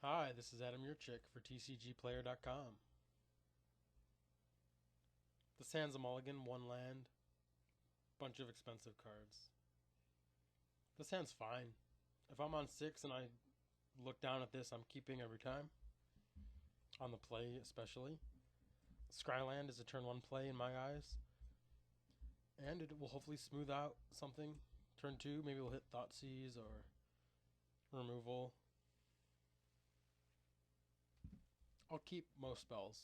Hi, this is Adam Yurchik for TCGplayer.com. This hand's a mulligan, one land, bunch of expensive cards. This hand's fine. If I'm on 6 and I look down at this, I'm keeping every time. On the play especially. Scryland is a turn 1 play in my eyes. And it will hopefully smooth out something. Turn 2, maybe we'll hit Thoughtseize or removal. I'll keep most spells.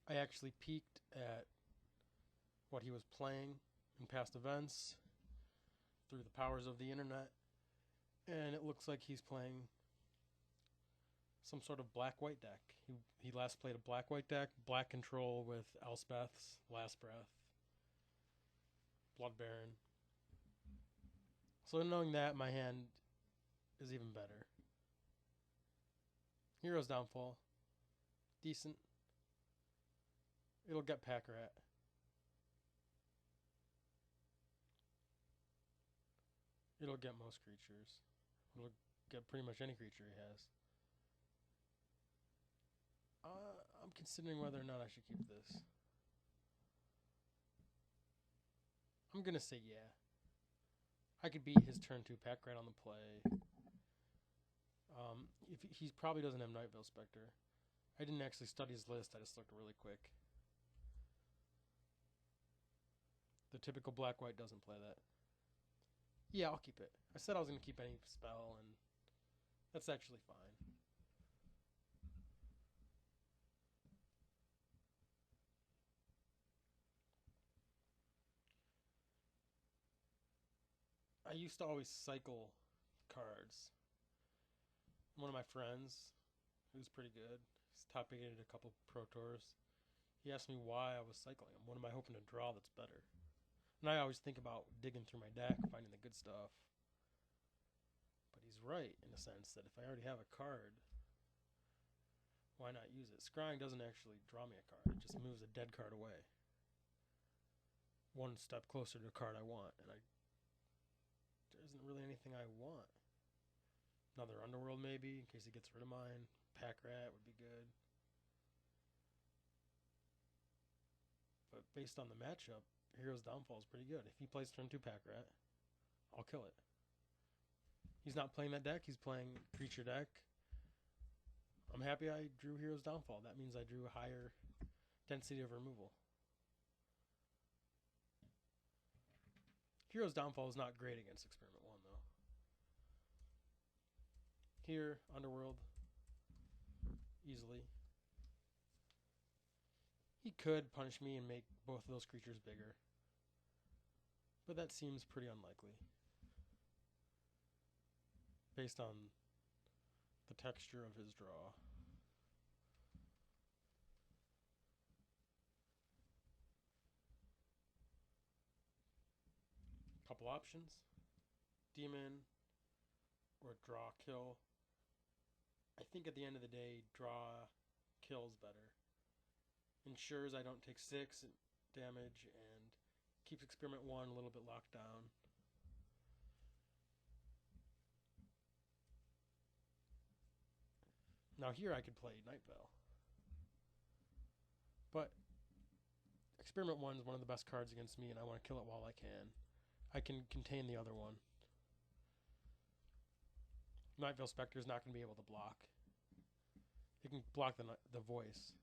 I actually peeked at what he was playing in past events through the powers of the internet, and it looks like he's playing some sort of black-white deck. He last played a black-white deck, black control with Elspeth's Last Breath, Blood Baron. So knowing that, my hand is even better. Hero's Downfall. Decent. It'll get Pack Rat. It'll get most creatures. It'll get pretty much any creature he has. I'm considering whether or not I should keep this. I'm going to say yeah. I could beat his turn 2 Pack Rat on the play. If he probably doesn't have Night Veil Spectre. I didn't actually study his list, I just looked really quick. The typical black-white doesn't play that. Yeah, I'll keep it. I said I was going to keep any spell, and that's actually fine. I used to always cycle cards. One of my friends, who's pretty good, he's top 8 at a couple Pro Tours, he asked me why I was cycling them. What am I hoping to draw that's better? And I always think about digging through my deck, finding the good stuff. But he's right, in a sense, that if I already have a card, why not use it? Scrying doesn't actually draw me a card. It just moves a dead card away. One step closer to a card I want, and there isn't really anything I want. Another Underworld maybe, in case he gets rid of mine. Pack Rat would be good. But based on the matchup, Hero's Downfall is pretty good. If he plays turn 2 Pack Rat, I'll kill it. He's not playing that deck, he's playing creature deck. I'm happy I drew Hero's Downfall. That means I drew a higher density of removal. Hero's Downfall is not great against Experiment 1, though. Here, Underworld, easily. He could punish me and make both of those creatures bigger, but that seems pretty unlikely based on the texture of his draw. Couple options: Demon or draw kill. I think at the end of the day, draw kills better. Ensures I don't take 6 damage and keeps Experiment 1 a little bit locked down. Now here I could play Night Veil. But Experiment 1 is one of the best cards against me, and I want to kill it while I can. I can contain the other one. Night Veil Spectre is not going to be able to block. It can block the voice,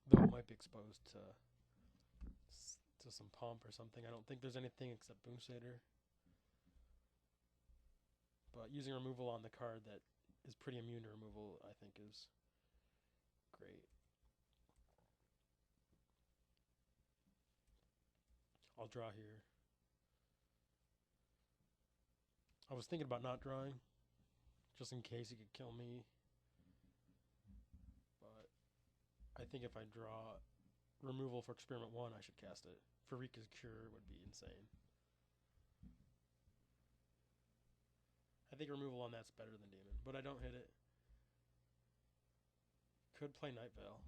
though it might be exposed to some pump or something. I don't think there's anything except Boomsater. But using removal on the card that is pretty immune to removal, I think, is great. I'll draw here. I was thinking about not drawing, just in case he could kill me. But I think if I draw removal for Experiment 1, I should cast it. Farika's Cure would be insane. I think removal on that's better than Demon, but I don't hit it. Could play Night Veil.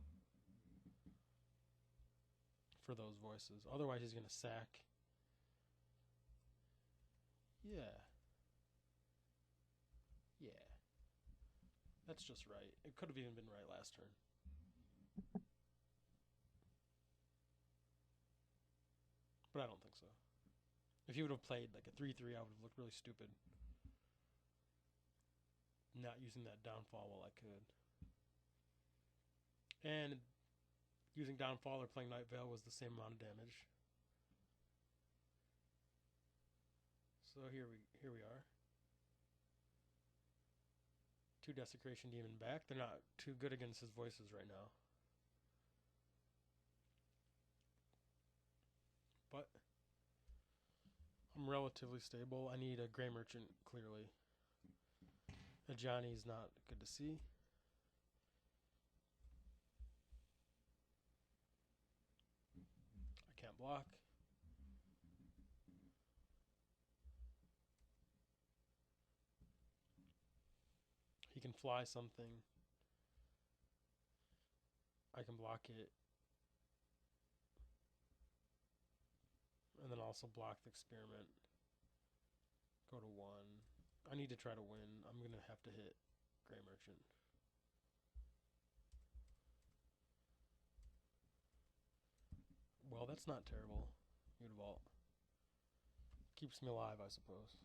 for those voices. Otherwise, he's going to sack. Yeah. Yeah. That's just right. It could have even been right last turn. But I don't think so. If he would have played like a 3-3, I would have looked really stupid. Not using that downfall while I could. And using downfall or playing Night Veil was the same amount of damage. So here we are. 2 Desecration Demon back. They're not too good against his voices right now. But I'm relatively stable. I need a Grey Merchant, clearly. A Johnny's not good to see. I can't block. He can fly something. I can block it. And then also block the experiment. Go to 1. I need to try to win. I'm going to have to hit Grey Merchant. Well, that's not terrible. Mutavault. Keeps me alive, I suppose.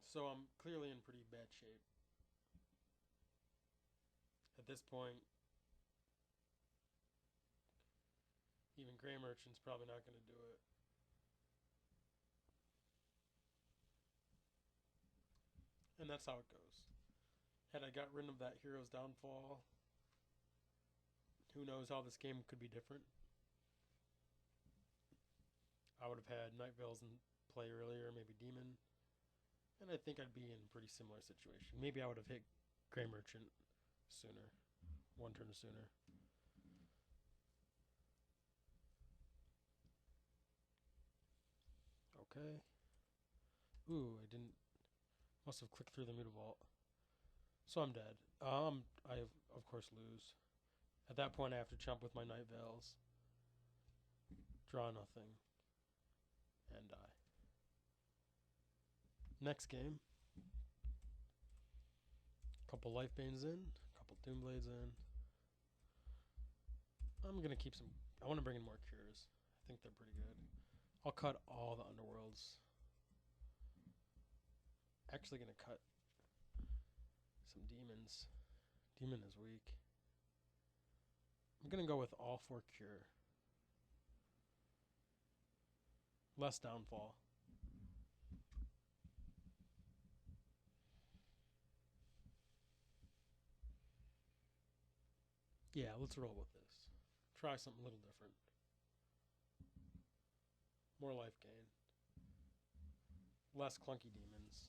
So I'm clearly in pretty bad shape. At this point, even Grey Merchant's probably not going to do it. And that's how it goes. Had I got rid of that Hero's Downfall, who knows how this game could be different. I would have had Night Veils in play earlier, maybe Demon. And I think I'd be in a pretty similar situation. Maybe I would have hit Grey Merchant sooner. 1 turn sooner. Okay. Ooh, I didn't. Must have clicked through the Mutavault. So I'm dead. I of course lose. At that point, I have to chump with my Night Veils. Draw nothing. And die. Next game. Couple Life Banes in. Couple Doomblades in. I'm going to keep some. I want to bring in more Cures. I think they're pretty good. I'll cut all the Underworlds. Actually going to cut some Demons. Demon is weak. I'm going to go with all 4 Cure. Less Downfall. Yeah, let's roll with this. Try something a little different. More life gain. Less clunky demons.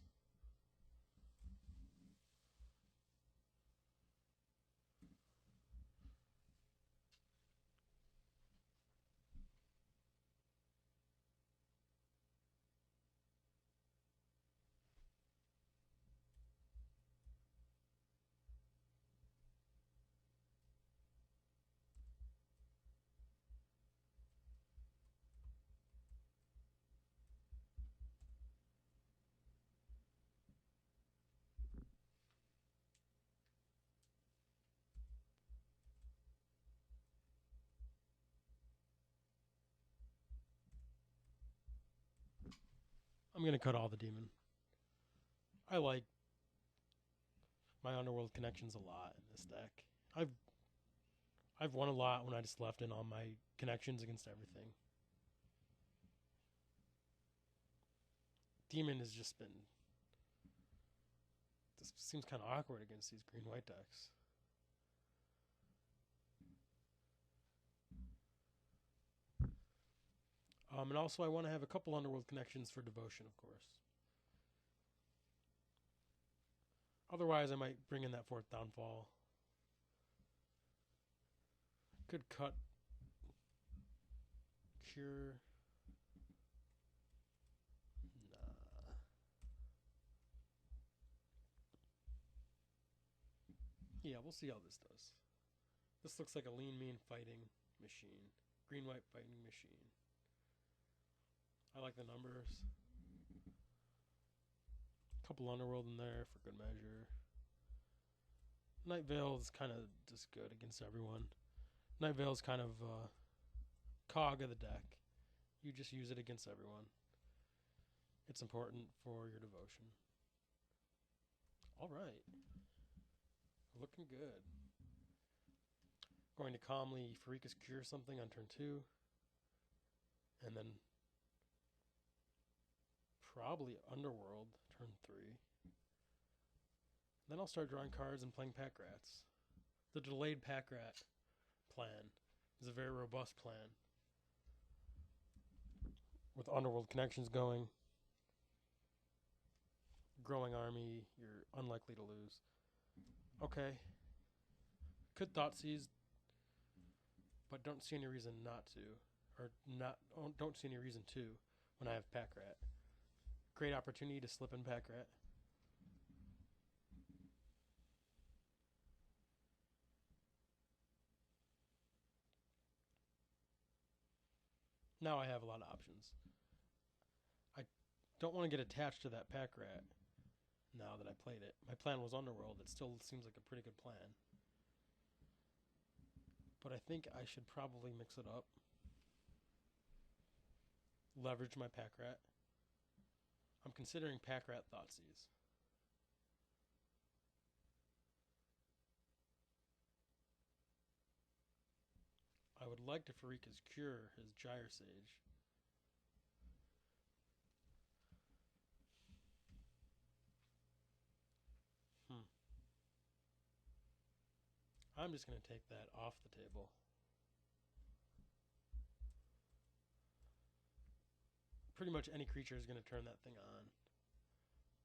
I'm going to cut all the demon. I like my Underworld connections a lot in this deck. I've won a lot when I just left in all my connections against everything. Demon has just been This seems kind of awkward against these green-white decks. And also I want to have a couple Underworld connections for Devotion, of course. Otherwise, I might bring in that 4th Downfall. Could cut Cure. Nah. Yeah, we'll see how this does. This looks like a lean, mean fighting machine. Green-white fighting machine. I like the numbers. Couple Underworld in there for good measure. Night Veil is kind of just good against everyone. Night Veil is kind of cog of the deck. You just use it against everyone. It's important for your Devotion. Alright. Looking good. Going to calmly Pharika's Cure something on turn 2. And then probably Underworld turn 3. Then I'll start drawing cards and playing Pack Rats. The delayed Pack Rat plan is a very robust plan. With Underworld connections going, growing army, you're unlikely to lose. Okay. Could Thoughtseize, but don't see any reason not to. Or don't see any reason to when I have Pack Rat. Great opportunity to slip in Pack Rat. Now I have a lot of options. I don't want to get attached to that Pack Rat now that I played it. My plan was Underworld. It still seems like a pretty good plan. But I think I should probably mix it up. Leverage my Pack Rat. I'm considering Pack Rat Thoughtseize. I would like to Pharika's Cure his Gyre Sage. I'm just going to take that off the table. Pretty much any creature is going to turn that thing on.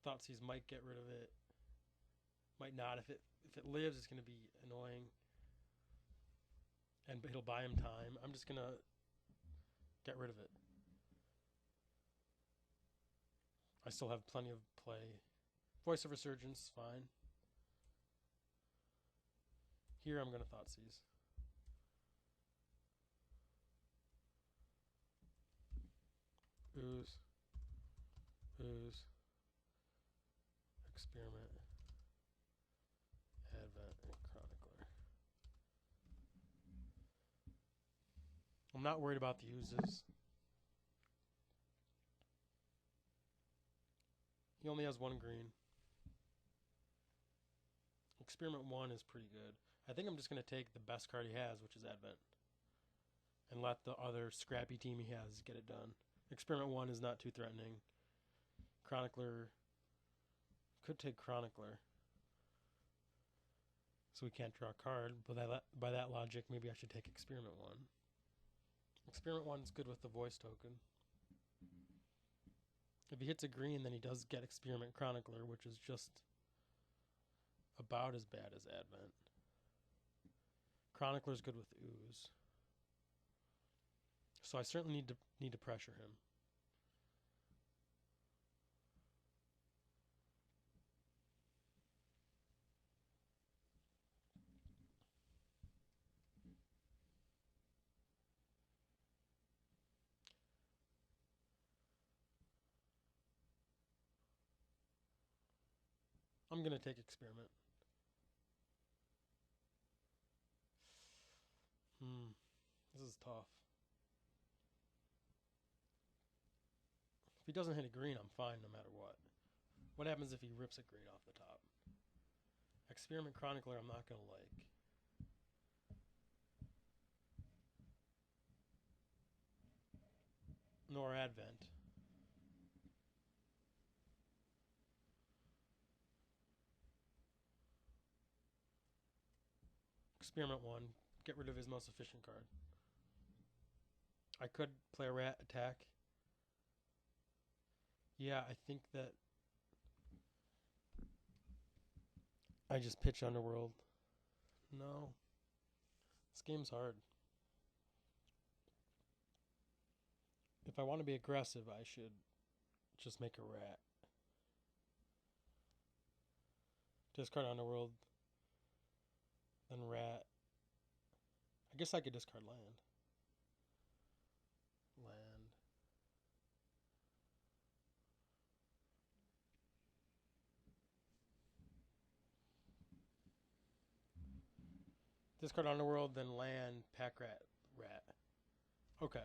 Thoughtseize might get rid of it. Might not. If it lives, it's going to be annoying. And it'll buy him time. I'm just going to get rid of it. I still have plenty of play. Voice of Resurgence, fine. Here I'm going to Thoughtseize. Ooze. Ooze. Experiment. Advent and Chronicler. I'm not worried about the uses. He only has 1 green. Experiment 1 is pretty good. I think I'm just going to take the best card he has, which is Advent. And let the other scrappy team he has get it done. Experiment 1 is not too threatening. Chronicler could take Chronicler. So we can't draw a card. But by that logic, maybe I should take Experiment 1. Experiment 1 is good with the voice token. If he hits a green, then he does get Experiment Chronicler, which is just about as bad as Advent. Chronicler's good with Ooze. So I certainly need to pressure him. I'm going to take Experiment. This is tough. If he doesn't hit a green, I'm fine no matter what. What happens if he rips a green off the top? Experiment Chronicler I'm not going to like. Nor Advent. experiment one, get rid of his most efficient card. I could play a rat attack. Yeah, I think that I just pitch Underworld. No. This game's hard. If I want to be aggressive, I should just make a rat. Discard Underworld. Then rat. I guess I could discard land. Land. Discard Underworld, then land, pack rat, rat. Okay.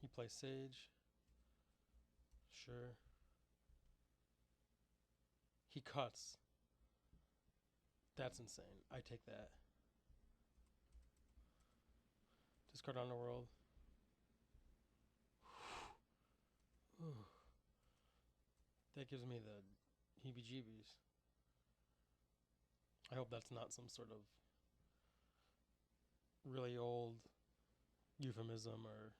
He plays Sage. Sure. He cuts. That's insane. I take that. Discard Underworld. That gives me the heebie-jeebies. I hope that's not some sort of really old euphemism or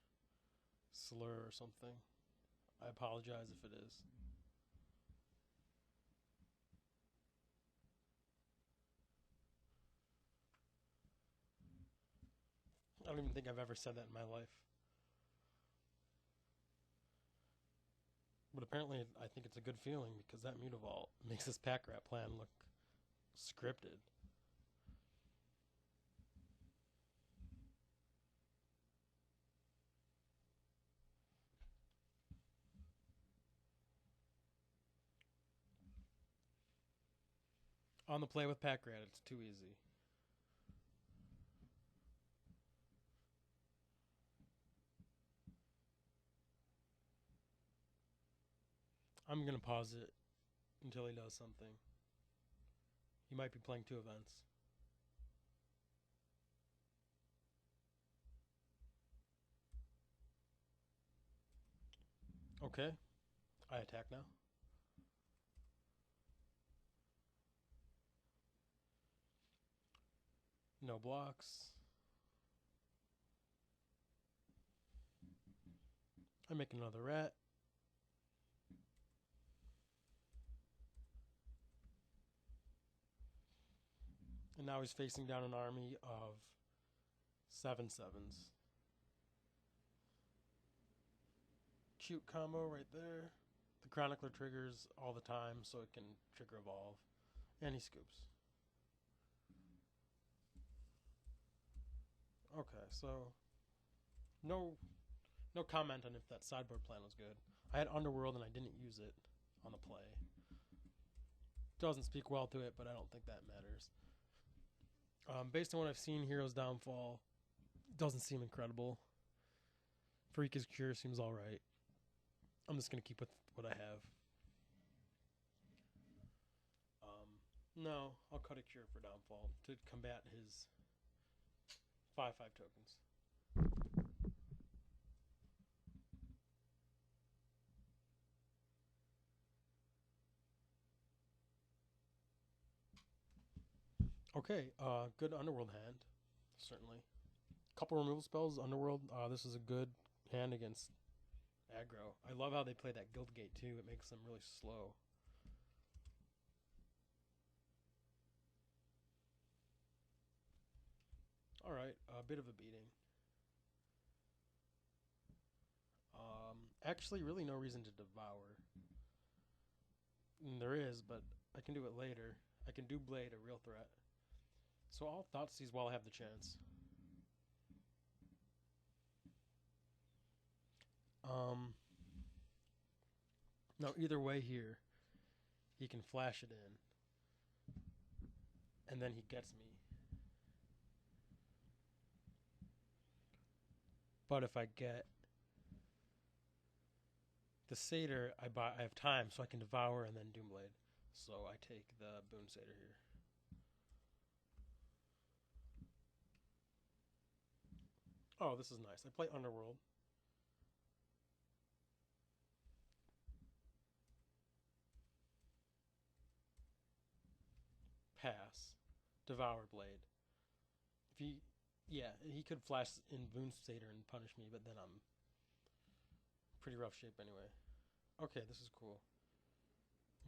slur or something. I apologize if it is. I don't even think I've ever said that in my life. But apparently I think it's a good feeling because that Mutavault makes this pack rat plan look scripted. On the play with pack rat, it's too easy. I'm going to pause it until he does something. He might be playing 2 events. Okay. I attack now. No blocks. I make another rat. And now he's facing down an army of 7/7s. Cute combo right there. The Chronicler triggers all the time so it can trigger evolve. And he scoops. Okay, so no comment on if that sideboard plan was good. I had Underworld and I didn't use it on the play. Doesn't speak well to it, but I don't think that matters. Based on what I've seen, Hero's Downfall doesn't seem incredible. Freak is Cure seems alright. I'm just going to keep with what I have. No, I'll cut a Cure for Downfall to combat his 5/5 tokens. Okay, good Underworld hand, certainly. Couple removal spells, Underworld. This is a good hand against aggro. I love how they play that Guild Gate too. It makes them really slow. Alright, a bit of a beating. Actually, really no reason to devour. There is, but I can do it later. I can do Blade, a real threat. So I'll Thoughtseize while I have the chance. Now either way here, he can flash it in. And then he gets me. But if I get the Satyr, I have time, so I can devour and then Doomblade. So I take the Boon Satyr here. Oh, this is nice. I play Underworld. Pass. Devour Blade. If he, yeah, he could flash in Boonstater and punish me, but then I'm pretty rough shape anyway. Okay, this is cool.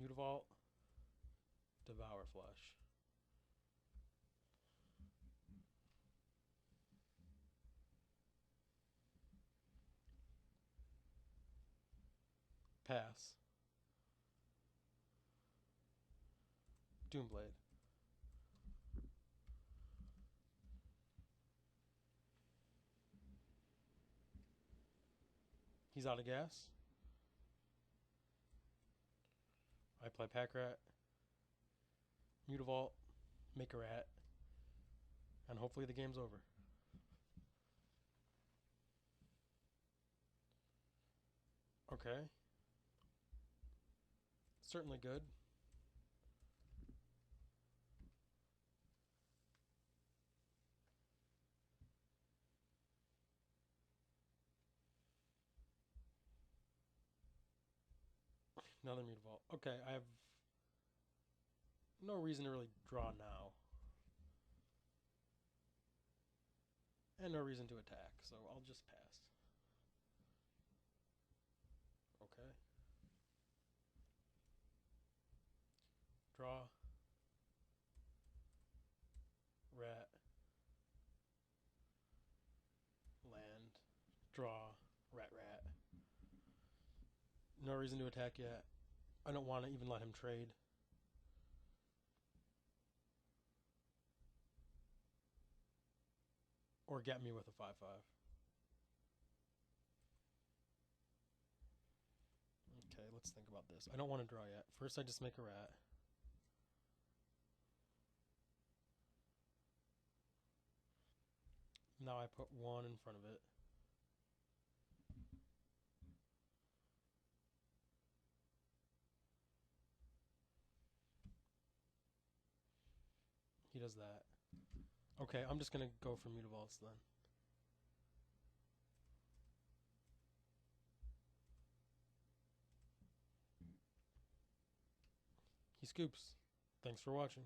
Mutavault. Devour Flash. Pass. Doomblade. He's out of gas. I play Pack Rat. Mutavault. Make a rat. And hopefully the game's over. Okay. Certainly good. Another Mutavault. Okay, I have no reason to really draw now. And no reason to attack, so I'll just pass. Okay. Draw. Rat. Land. Draw. Rat. No reason to attack yet. I don't want to even let him trade. Or get me with a 5/5. Okay, let's think about this. I don't want to draw yet. First I just make a rat. Now I put 1 in front of it. He does that. Okay, I'm just going to go for Mutavaults then. He scoops. Thanks for watching.